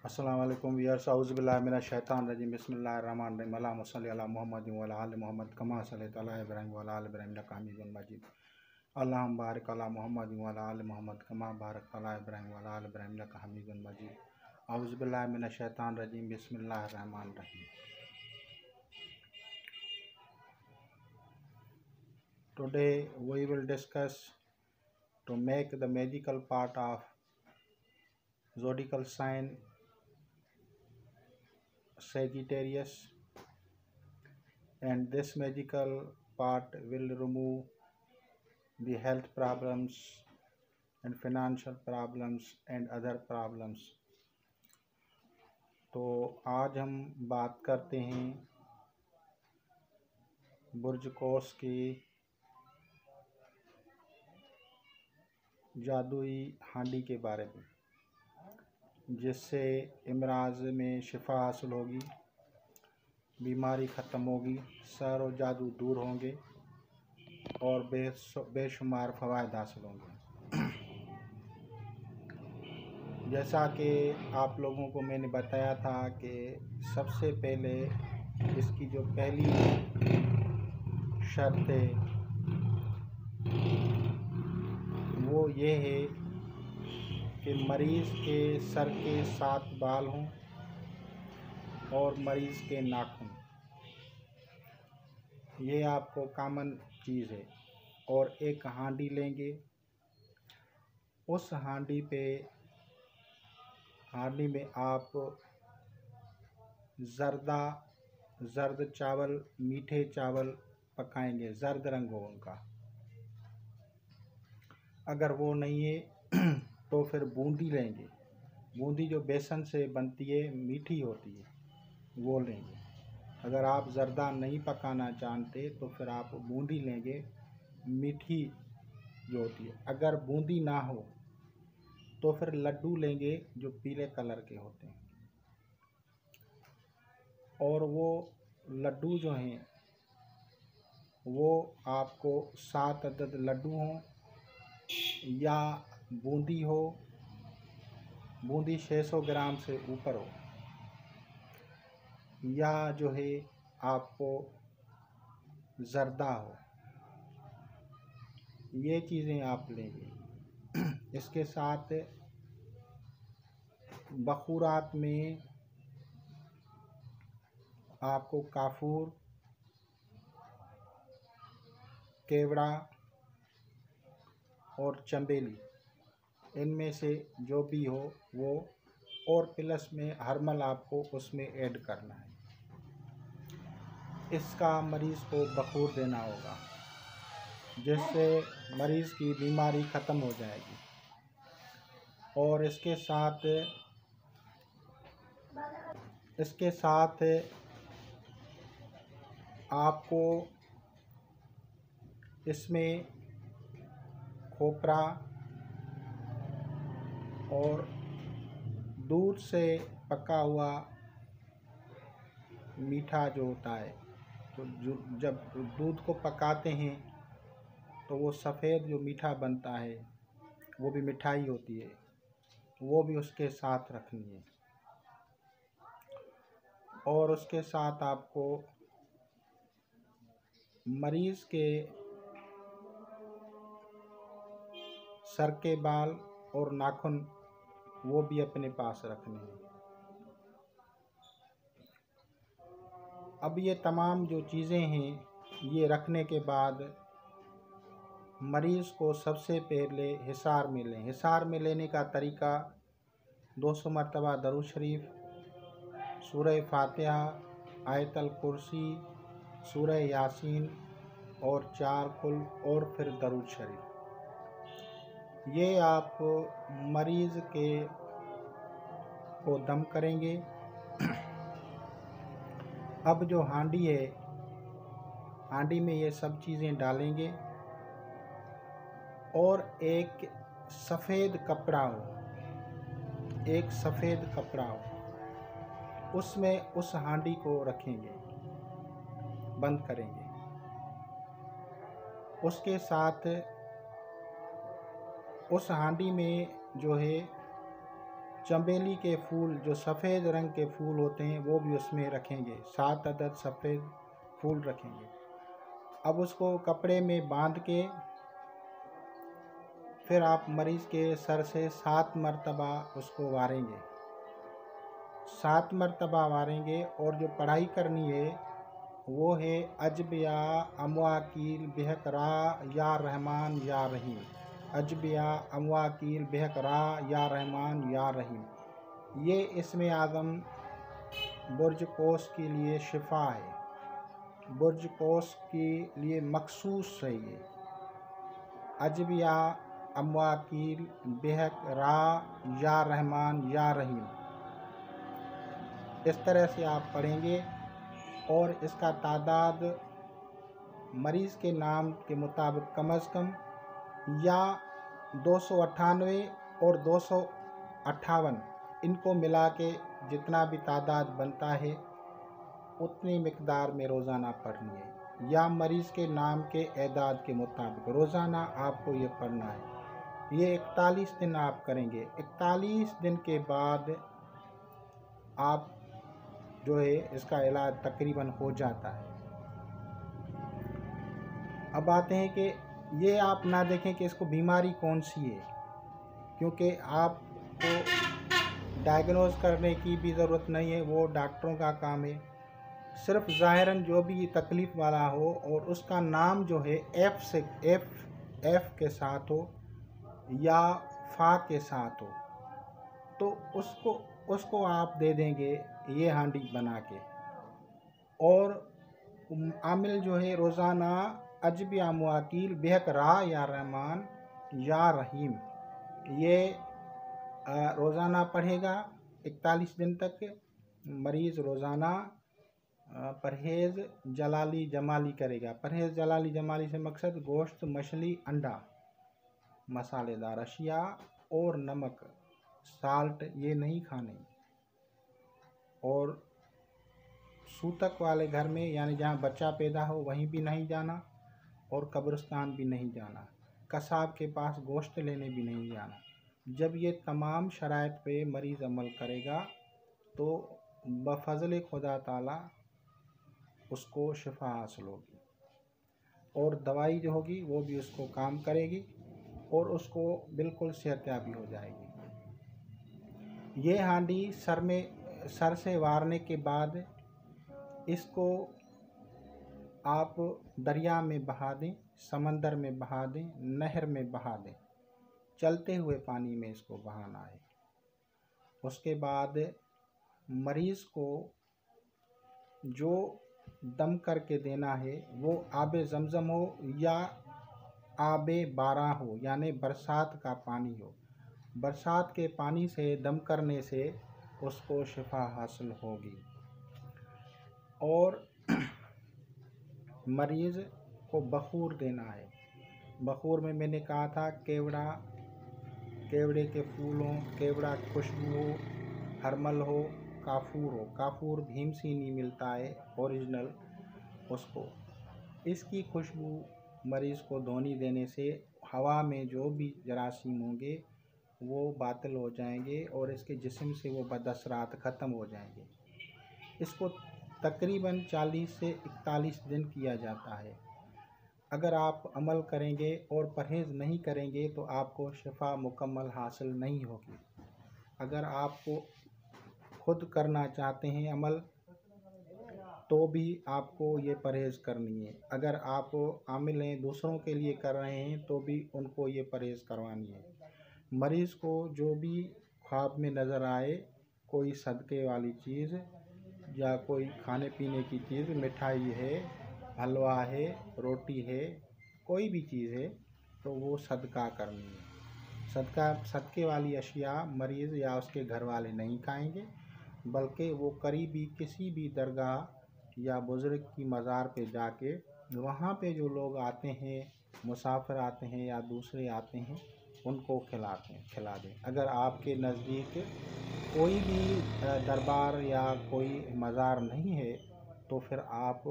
अस्सलाम वालेकुम व्यूअर्स, औज़ु बिल्लाहि मिनश शैतानिर रजीम, बिस्मिल्लाहिर रहमानिर रहीम। अल्लाहुम्मा सल्लि अला मुहम्मद व अला आलि मुहम्मद कमा सल्लैता अला इब्राहीम व अला आलि इब्राहीम इन्नका हमीदुम मजीद। अल्लाहुम्मा बारिक अला मुहम्मद व अला आलि मुहम्मद कमा बारकता अला इब्राहीम व अला आलि इब्राहीम इन्नका हमीदुम मजीद। औज़ु बिल्लाहि मिनश शैतानिर रजीम, बिस्मिल्लाहिर रहमानिर रहीम। Today we will discuss to make the magical part of zodiacal sign Sagittarius, and this magical part will remove the health problems and financial problems and other problems. तो आज हम बात करते हैं बुर्ज कौस की जादुई हांडी के बारे में, जिससे इमराज में शिफा हासिल होगी, बीमारी ख़त्म होगी, सर और जादू दूर होंगे और बेशुमार फ़वाइद हासिल होंगे। जैसा कि आप लोगों को मैंने बताया था कि सबसे पहले इसकी जो पहली शर्त है वो ये है कि मरीज़ के सर के 7 बाल हों और मरीज़ के नाखून, ये आपको कॉमन चीज़ है। और एक हांडी लेंगे, उस हांडी में आप जर्द चावल, मीठे चावल पकाएंगे, जर्द रंग हो उनका। अगर वो नहीं है तो फिर बूंदी लेंगे, बूंदी जो बेसन से बनती है, मीठी होती है, वो लेंगे। अगर आप जर्दा नहीं पकाना जानते तो फिर आप बूंदी लेंगे, मीठी जो होती है। अगर बूंदी ना हो तो फिर लड्डू लेंगे जो पीले कलर के होते हैं, और वो लड्डू जो हैं वो आपको 7 अदद लड्डू हों या बूंदी हो, बूंदी 600 ग्राम से ऊपर हो, या जो है आपको जर्दा हो, ये चीज़ें आप लेंगे। इसके साथ बखूरात में आपको काफूर, केवड़ा और चंबेली, इनमें से जो भी हो वो, और प्लस में हरमल आपको उसमें ऐड करना है। इसका मरीज़ को बखूर देना होगा, जिससे मरीज़ की बीमारी ख़त्म हो जाएगी। और इसके साथ आपको इसमें खोपरा और दूध से पका हुआ मीठा जो होता है, तो जब दूध को पकाते हैं तो वो सफ़ेद जो मीठा बनता है वो भी मिठाई होती है, वो भी उसके साथ रखनी है। और उसके साथ आपको मरीज़ के सर के बाल और नाखून वो भी अपने पास रखने हैं। अब ये तमाम जो चीज़ें हैं, ये रखने के बाद मरीज़ को सबसे पहले हिसार में लें। हिसार में लेने का तरीका 200 मरतबा दरूद शरीफ, सूरह फातिहा, आयतल कुर्सी, सूरह यासीन और 4 कुल और फिर दरूद शरीफ, ये आप मरीज़ को दम करेंगे। अब जो हांडी है, हांडी में ये सब चीज़ें डालेंगे और एक सफ़ेद कपड़ा हो, उसमें उस हांडी को रखेंगे, बंद करेंगे। उसके साथ उस हांडी में जो है चमेली के फूल जो सफ़ेद रंग के फूल होते हैं वो भी उसमें रखेंगे, 7 अदद सफ़ेद फूल रखेंगे। अब उसको कपड़े में बांध के फिर आप मरीज़ के सर से 7 मरतबा उसको वारेंगे, 7 मरतबा वारेंगे। और जो पढ़ाई करनी है वो है अजबिया अमवाकील बेहकरा या रहमान या रहीम, अजबिया अमवाकील बेहकरा या रहमान या रहीम। ये इसमें आज़म बुर्ज कोस के लिए शिफा है, बुर्ज कोस के लिए मखसूस है ये। अजबिया अमवाकील बेहकरा या रहमान या रहीम, इस तरह से आप पढ़ेंगे। और इसका तादाद मरीज़ के नाम के मुताबिक कम अज़ कम या 298 और 258 इनको मिला के जितना भी तादाद बनता है उतनी मिकदार में रोज़ाना पढ़नी है, या मरीज़ के नाम के एदाद के मुताबिक रोज़ाना आपको ये पढ़ना है। ये 41 दिन आप करेंगे। 41 दिन के बाद आप जो है इसका इलाज तकरीबन हो जाता है। अब आते हैं कि ये आप ना देखें कि इसको बीमारी कौन सी है, क्योंकि आपको डायग्नोज करने की भी ज़रूरत नहीं है, वो डॉक्टरों का काम है। सिर्फ ज़ाहिरन जो भी तकलीफ़ वाला हो और उसका नाम जो है एफ के साथ हो या फा के साथ हो तो उसको आप दे देंगे ये हांडी बना के। और आमिल जो है रोज़ाना अजबिया मुआकील बेहकरा या रहमान या रहीम ये रोज़ाना पढ़ेगा 41 दिन तक। मरीज़ रोज़ाना परहेज़ जलाली जमाली करेगा। परहेज़ जलाली जमाली से मकसद गोश्त, मछली, अंडा, मसालेदार अशिया और नमक, साल्ट ये नहीं खाने। और सूतक वाले घर में यानी जहाँ बच्चा पैदा हो वहीं भी नहीं जाना, और कब्रिस्तान भी नहीं जाना, कसाब के पास गोश्त लेने भी नहीं जाना। जब ये तमाम शराइत पे मरीज़ अमल करेगा तो बफज़ल खुदा ताला उसको शिफा हासिल होगी, और दवाई जो होगी वो भी उसको काम करेगी और उसको बिल्कुल सेहतयाबी हो जाएगी। ये हांडी सर से वारने के बाद इसको आप दरिया में बहा दें, समंदर में बहा दें, नहर में बहा दें, चलते हुए पानी में इसको बहाना है। उसके बाद मरीज़ को जो दम करके देना है वो आबे ज़मज़म हो या आबे बारा हो, यानी बरसात का पानी हो। बरसात के पानी से दम करने से उसको शिफा हासिल होगी। और मरीज़ को बखूर देना है। बखूर में मैंने कहा था केवड़े के फूलों, केवड़ा खुशबू हो, हरमल हो, काफूर हो। काफूर भीमसीनी मिलता है ओरिजिनल, उसको इसकी खुशबू मरीज़ को धोनी देने से हवा में जो भी जरासीम होंगे वो बातिल हो जाएंगे और इसके जिस्म से वो बदअसरात ख़त्म हो जाएंगे। इसको तकरीबन 40 से 41 दिन किया जाता है। अगर आप अमल करेंगे और परहेज़ नहीं करेंगे तो आपको शिफा मुकम्मल हासिल नहीं होगी। अगर आपको खुद करना चाहते हैं अमल तो भी आपको ये परहेज़ करनी है। अगर आप आमिल हैं, दूसरों के लिए कर रहे हैं तो भी उनको ये परहेज़ करवानी है। मरीज़ को जो भी ख्वाब में नज़र आए, कोई सदक़े वाली चीज़ या कोई खाने पीने की चीज़, मिठाई है, हलवा है, रोटी है, कोई भी चीज़ है तो वो सदका करनी है। सदक़े वाली अशिया मरीज़ या उसके घर वाले नहीं खाएंगे, बल्कि वो करीबी किसी भी दरगाह या बुज़ुर्ग की मज़ार पे जाके वहाँ पे जो लोग आते हैं, मुसाफिर आते हैं या दूसरे आते हैं, उनको खिला दें। अगर आपके नज़दीक कोई भी दरबार या कोई मज़ार नहीं है तो फिर आप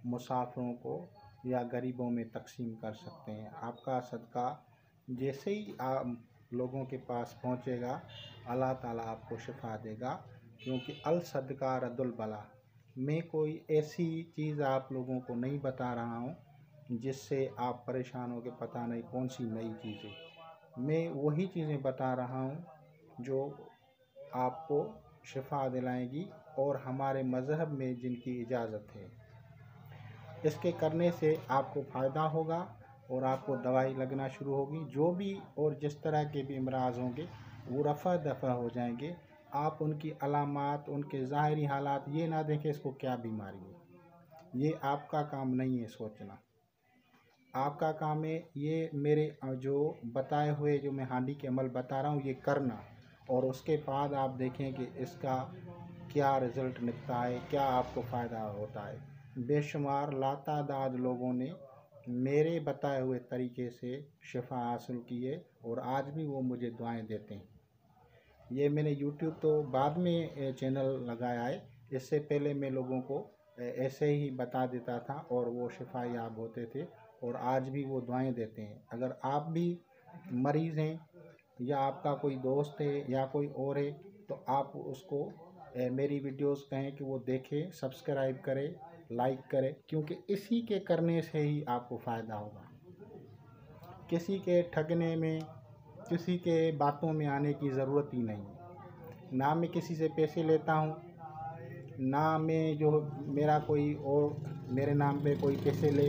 मुसाफिरों को या गरीबों में तकसीम कर सकते हैं। आपका सदका जैसे ही लोगों के पास पहुँचेगा, अल्लाह ताला आपको शिफा देगा। क्योंकि अल सदका रद्दुल बला, मैं कोई ऐसी चीज़ आप लोगों को नहीं बता रहा हूँ जिससे आप परेशान हो के पता नहीं कौन सी नई चीज़ें। मैं वही चीज़ें बता रहा हूँ जो आपको शिफा दिलाएंगी और हमारे मज़हब में जिनकी इजाज़त है। इसके करने से आपको फ़ायदा होगा और आपको दवाई लगना शुरू होगी। जो भी और जिस तरह के भी अमराज होंगे वो रफ़ा दफ़ा हो जाएंगे। आप उनकी अलामात, उनके ज़ाहिरी हालात ये ना देखें इसको क्या बीमारी है। ये आपका काम नहीं है सोचना। आपका काम है ये मेरे जो बताए हुए जो मैं हांडी के अमल बता रहा हूँ ये करना, और उसके बाद आप देखें कि इसका क्या रिज़ल्ट निकलता है, क्या आपको फ़ायदा होता है। बेशुमार लातादाद लोगों ने मेरे बताए हुए तरीके से शिफा हासिल की है और आज भी वो मुझे दुआएं देते हैं। ये मैंने यूट्यूब तो बाद में चैनल लगाया है, इससे पहले मैं लोगों को ऐसे ही बता देता था और वो शिफा याब होते थे और आज भी वो दुआएं देते हैं। अगर आप भी मरीज़ हैं या आपका कोई दोस्त है या कोई और है तो आप उसको मेरी वीडियोस कहें कि वो देखे, सब्सक्राइब करे, लाइक करे, क्योंकि इसी के करने से ही आपको फ़ायदा होगा। किसी के ठगने में, किसी के बातों में आने की ज़रूरत ही नहीं है। ना मैं किसी से पैसे लेता हूँ, ना मैं जो मेरा कोई और मेरे नाम पे कोई पैसे ले,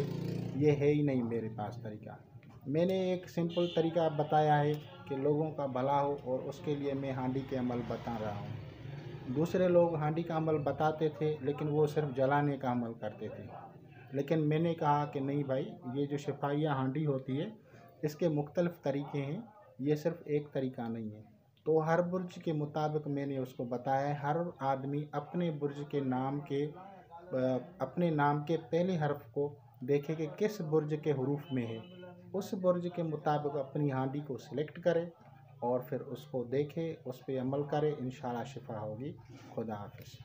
ये है ही नहीं मेरे पास तरीका। मैंने एक सिंपल तरीका बताया है कि लोगों का भला हो और उसके लिए मैं हांडी के अमल बता रहा हूँ। दूसरे लोग हांडी का अमल बताते थे लेकिन वो सिर्फ जलाने का अमल करते थे। लेकिन मैंने कहा कि नहीं भाई, ये जो शिफाइया हांडी होती है इसके मुख्तलिफ़ तरीके हैं, ये सिर्फ एक तरीका नहीं है। तो हर बुर्ज के मुताबिक मैंने उसको बताया है। हर आदमी अपने बुर्ज के नाम के अपने नाम के पहले हर्फ को देखे कि किस बुर्ज के हरूफ में है, उस बुर्ज के मुताबिक अपनी हांडी को सिलेक्ट करे और फिर उसको देखे, उस पर अमल करे, इंशाल्लाह शिफा होगी। खुदा हाफिज़।